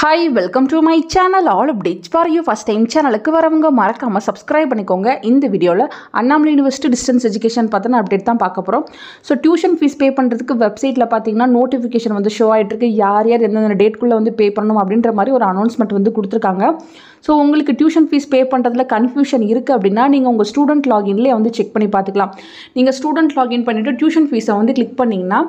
Hi, welcome to my channel. All updates for you. First time சேனலுக்கு வரவங்க மறக்காம subscribe பண்ணிக்கோங்க. இந்த வீடியோல அண்ணாமலை யுனிவர்சிட்டி டிஸ்டன்ஸ் எஜுகேஷன் பத்தின அப்டேட் தான் பார்க்க போறோம். ஸோ டியூஷன் ஃபீஸ் பே பண்ணுறதுக்கு வெப்சைட்டில் பார்த்தீங்கன்னா நோட்டிஃபிகேஷன் வந்து ஷோ ஆகிட்டு இருக்கு. யார் யார் எந்தெந்த டேட்குள்ளே வந்து பே பண்ணணும் அப்படின்ற மாதிரி ஒரு அனௌன்ஸ்மெண்ட் வந்து கொடுத்துருக்காங்க. ஸோ உங்களுக்கு டியூஷன் ஃபீஸ் பே பண்ணுறதுல கன்ஃபியூஷன் இருக்குது அப்படின்னா நீங்கள் உங்கள் ஸ்டூடெண்ட் லாகின்லேயே வந்து செக் பண்ணி பார்த்துக்கலாம். நீங்கள் ஸ்டூடெண்ட் லாகின் பண்ணிவிட்டு டியூஷன் ஃபீஸை வந்து கிளிக் பண்ணிங்கன்னா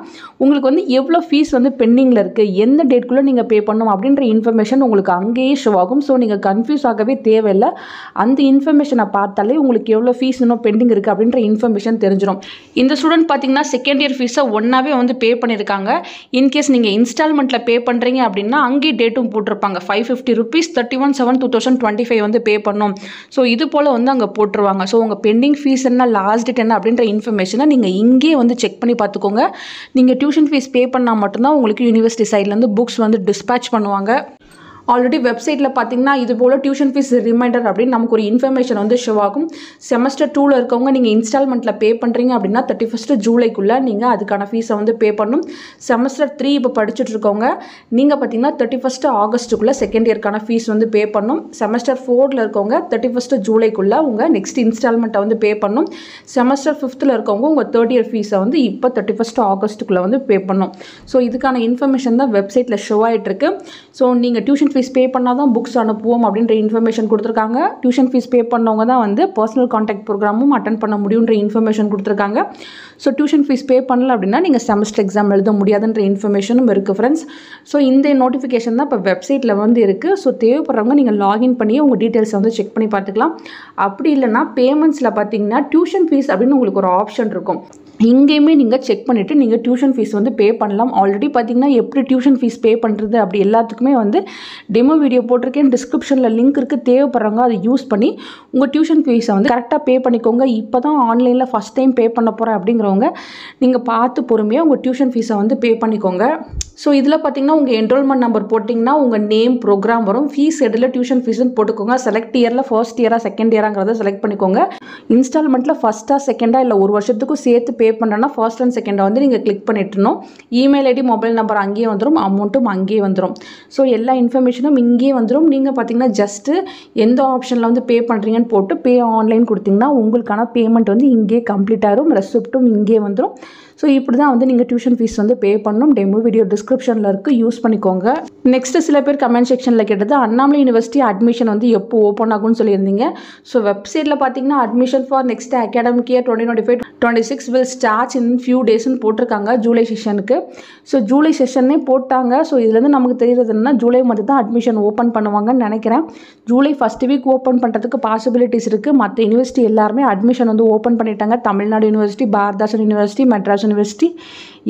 உங்களுக்கு வந்து எவ்வளோ ஃபீஸ் வந்து பெண்டிங்கில் இருக்குது, எந்த டேட்குள்ளே நீங்கள் பே பண்ணணும் அப்படின்ற இன்ஃபர்மேஷன் உங்களுக்கு அங்கேயே ஷோ ஆகும். ஸோ நீங்கள் கன்ஃபியூஸ் ஆகவே தேவையில்லை. அந்த இன்ஃபர்மேஷனை பார்த்தாலே உங்களுக்கு எவ்வளோ ஃபீஸ் இன்னும் பெண்டிங் இருக்குது அப்படின்ற இன்ஃபர்மேஷன் தெரிஞ்சிடும். இந்த ஸ்டூடெண்ட் பார்த்தீங்கன்னா செகண்ட் இயர் ஃபீஸை ஒன்றாவே வந்து பே பண்ணியிருக்காங்க. இன்கேஸ் நீங்கள் இன்ஸ்டால்மெண்ட்டில் பே பண்ணுறீங்க அப்படின்னா அங்கேயே டேட்டும் போட்டிருப்பாங்க. 550 rupees 31/7/2025 வந்து பே பண்ணணும். ஸோ இது போல் வந்து அங்கே போட்டுருவாங்க. ஸோ உங்கள் பெண்டிங் ஃபீஸ் என்ன, லாஸ்ட் டேட் என்ன அப்படின்ற இன்ஃபர்மேஷனை நீங்கள் இங்கே வந்து செக் பண்ணி பார்த்துக்கோங்க. நீங்கள் டியூஷன் ஃபீஸ் பே பண்ணால் மட்டும்தான் உங்களுக்கு யூனிவர்சிட்டி சைட்லேருந்து புக்ஸ் வந்து டிஸ்பேச் பண்ணுவாங்க. ஆல்ரெடி வெப்சைட்டில் பார்த்தீங்கன்னா இது போல் டியூஷன் ஃபீஸ் ரிமைண்டர் அப்படின்னு நமக்கு ஒரு இன்ஃபர்மேஷன் வந்து ஷோ ஆகும். செமஸ்டர் 2ல் இருக்கவங்க நீங்கள் இன்ஸ்டால்மெண்ட்டில் பே பண்ணுறீங்க அப்படின்னா 31 ஜூலைக்குள்ளே நீங்கள் அதுக்கான ஃபீஸை வந்து பே பண்ணணும். செமஸ்டர் 3 இப்போ படிச்சுட்டு இருக்கவங்க நீங்கள் பார்த்தீங்கன்னா 31 ஆகஸ்ட்டுக்குள்ளே செகண்ட் இயர்க்கான ஃபீஸ் வந்து பே பண்ணணும். செமஸ்டர் 4ல் இருக்கவங்க 31 ஜூலைக்குள்ளே உங்கள் நெக்ஸ்ட் இன்ஸ்டால்மெண்ட்டை வந்து பே பண்ணணும். செமஸ்டர் 5ல் இருக்கவங்க உங்கள் தேர்ட் இயர் ஃபீஸை வந்து இப்போ 31 ஆகஸ்ட்டுக்குள்ளே வந்து பே பண்ணணும். ஸோ இதுக்கான இன்ஃபர்மேஷன் தான் வெப்சைட்டில் ஷோ ஆகிட்டு இருக்கு. ஸோ நீங்கள் டியூஷன் ஃபீஸ் பே பண்ணால் தான் புக்ஸ் அனுப்புவோம் அப்படின்ற இன்ஃபர்மேஷன் கொடுத்துருக்காங்க. டியூஷன் ஃபீஸ் பே பண்ணவங்க தான் வந்து பர்சனல் கான்டாக்ட் ப்ரோக்ராமும் அட்டன் பண்ண முடியுன்ற இன்ஃபர்மேஷன் கொடுத்துருக்காங்க. ஸோ டியூஷன் ஃபீஸ் பே பண்ணல அப்படின்னா நீங்கள் செமஸ்டர் எக்ஸாம் எழுத முடியாதுன்ற இன்ஃபர்மேஷனும் இருக்குது ஃப்ரெண்ட்ஸ். ஸோ இந்த நோட்டிஃபிகேஷன் தான் இப்போ வெப்சைட்டில் வந்து இருக்குது. ஸோ தேவைப்படுறவங்க நீங்கள் லாகின் பண்ணி உங்கள் டீட்டெயில்ஸை வந்து செக் பண்ணி பார்த்துக்கலாம். அப்படி இல்லைனா பேமெண்ட்ஸில் பார்த்தீங்கன்னா டியூஷன் ஃபீஸ் அப்படின்னு உங்களுக்கு ஒரு ஆப்ஷன் இருக்கும். இங்கேயுமே நீங்கள் செக் பண்ணிவிட்டு நீங்கள் டியூஷன் ஃபீஸ் வந்து பே பண்ணலாம். ஆல்ரெடி பார்த்தீங்கன்னா எப்படி டியூஷன் ஃபீஸ் பே பண்ணுறது அப்படி எல்லாத்துக்குமே வந்து டெமோ வீடியோ போட்டிருக்கேன். டிஸ்கிரிப்ஷனில் லிங்க் இருக்குது. தேவைப்படுறவங்க அதை யூஸ் பண்ணி உங்கள் டியூஷன் ஃபீஸை வந்து கரெக்டாக பே பண்ணிக்கோங்க. இப்போ தான் ஆன்லைனில் ஃபஸ்ட் டைம் பே பண்ண போகிறேன் அப்படிங்கிறவங்க நீங்கள் பார்த்து பொறுமையாக உங்கள் டியூஷன் ஃபீஸை வந்து பே பண்ணிக்கோங்க. ஸோ இதில் பார்த்தீங்கன்னா உங்கள் என்ரோல்மெண்ட் நம்பர் போட்டிங்கன்னா உங்கள் நேம், ப்ரோக்ராம் வரும். ஃபீஸ் எடில் டியூஷன் ஃபீஸ்ன்னு போட்டுக்கோங்க. செலக்ட் இயரில் ஃபர்ஸ்ட் இயராக செகண்ட் இயராங்கிறத செலக்ட் பண்ணிக்கோங்க. இன்ஸ்டால்மெண்ட்டில் ஃபஸ்ட்டாக செகண்டாக இல்லை ஒரு வருஷத்துக்கும் சேர்த்து பே பண்ணுறேன்னா ஃபர்ஸ்ட் அண்ட் செகண்டை வந்து நீங்கள் கிளிக் பண்ணிட்டுணும். இமெயில் ஐடி, மொபைல் நம்பர் அங்கேயே வந்துடும், அமௌண்ட்டும் அங்கேயே வந்துடும். ஸோ எல்லா இன்ஃபர்மேஷனும் இங்கேயே வந்துடும். நீங்கள் பார்த்தீங்கன்னா ஜஸ்ட்டு எந்த ஆப்ஷனில் வந்து பே பண்ணுறீங்கன்னு போட்டு பே ஆன்லைன் கொடுத்தீங்கன்னா உங்களுக்கான பேமெண்ட் வந்து இங்கேயே கம்ப்ளீட் ஆகிடும். ரெசிப்ட்டும் இங்கேயே வந்துடும். ஸோ இப்படி தான் வந்து நீங்கள் டியூஷன் ஃபீஸ் வந்து பே பண்ணணும். டெமோ வீடியோ டிஸ்கிரிப்ஷனில் இருக்குது, யூஸ் பண்ணிக்கோங்க. நெக்ஸ்ட்டு சில பேர் கமெண்ட் செக்ஷனில் கேட்டது அண்ணாமலை யூனிவர்சிட்டி அட்மிஷன் வந்து எப்போ ஓப்பன் ஆகும்னு சொல்லியிருந்தீங்க. ஸோ வெப்சைட்டில் பார்த்தீங்கன்னா admission for next academic year 2025-26 will starts in few டேஸ்ன்னு போட்டிருக்காங்க ஜூலை செஷனுக்கு. ஸோ ஜூலை செஷனே போட்டாங்க. ஸோ இதுலேருந்து நமக்கு தெரிகிறது என்னன்னா ஜூலை மந்த் தான் அட்மிஷன் ஓப்பன் பண்ணுவாங்கன்னு நினைக்கிறேன். ஜூலை ஃபஸ்ட் வீக் ஓப்பன் பண்ணுறதுக்கு பாசிபிலிட்டிஸ் இருக்குது. மற்ற யூனிவர்சிட்டி எல்லாருமே அட்மிஷன் வந்து ஓப்பன் பண்ணிட்டாங்க. Tamil Nadu university, Bharathidasan university, Madras university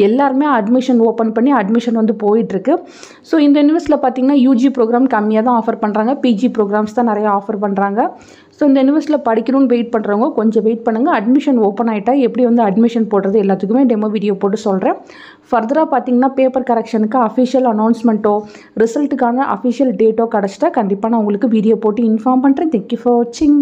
எல்லாருமே அட்மிஷன் ஓப்பன் பண்ணி அட்மிஷன் வந்து போயிட்டுருக்கு. ஸோ இந்த யூனிவர்சிட்டியில் பார்த்தீங்கன்னா யூஜி ப்ரோக்ராம் கம்மியாக தான் ஆஃபர் பண்ணுறாங்க. பிஜி ப்ரோக்ராம்ஸ் தான் நிறைய ஆஃபர் பண்ணுறாங்க. ஸோ இந்த யூனிவர்சிட்டியில் படிக்கணும்னு வெயிட் பண்ணுறவங்க கொஞ்சம் வெயிட் பண்ணுங்கள். அட்மிஷன் ஓப்பன் ஆகிட்டா எப்படி வந்து அட்மிஷன் போடுறது எல்லாத்துக்குமே டெமோ வீடியோ போட்டு சொல்கிறேன். ஃபர்தராக பார்த்தீங்கன்னா பேப்பர் கரெக்ஷனுக்கு அஃபிஷியல் அனௌன்ஸ்மெண்ட்டோ ரிசல்ட்டுக்கான அஃபிஷியல் டேட்டோ கிடச்சிட்டா கண்டிப்பாக நான் உங்களுக்கு வீடியோ போட்டு இன்ஃபார்ம் பண்ணுறேன். தேங்க்யூ ஃபார் வாட்சிங்.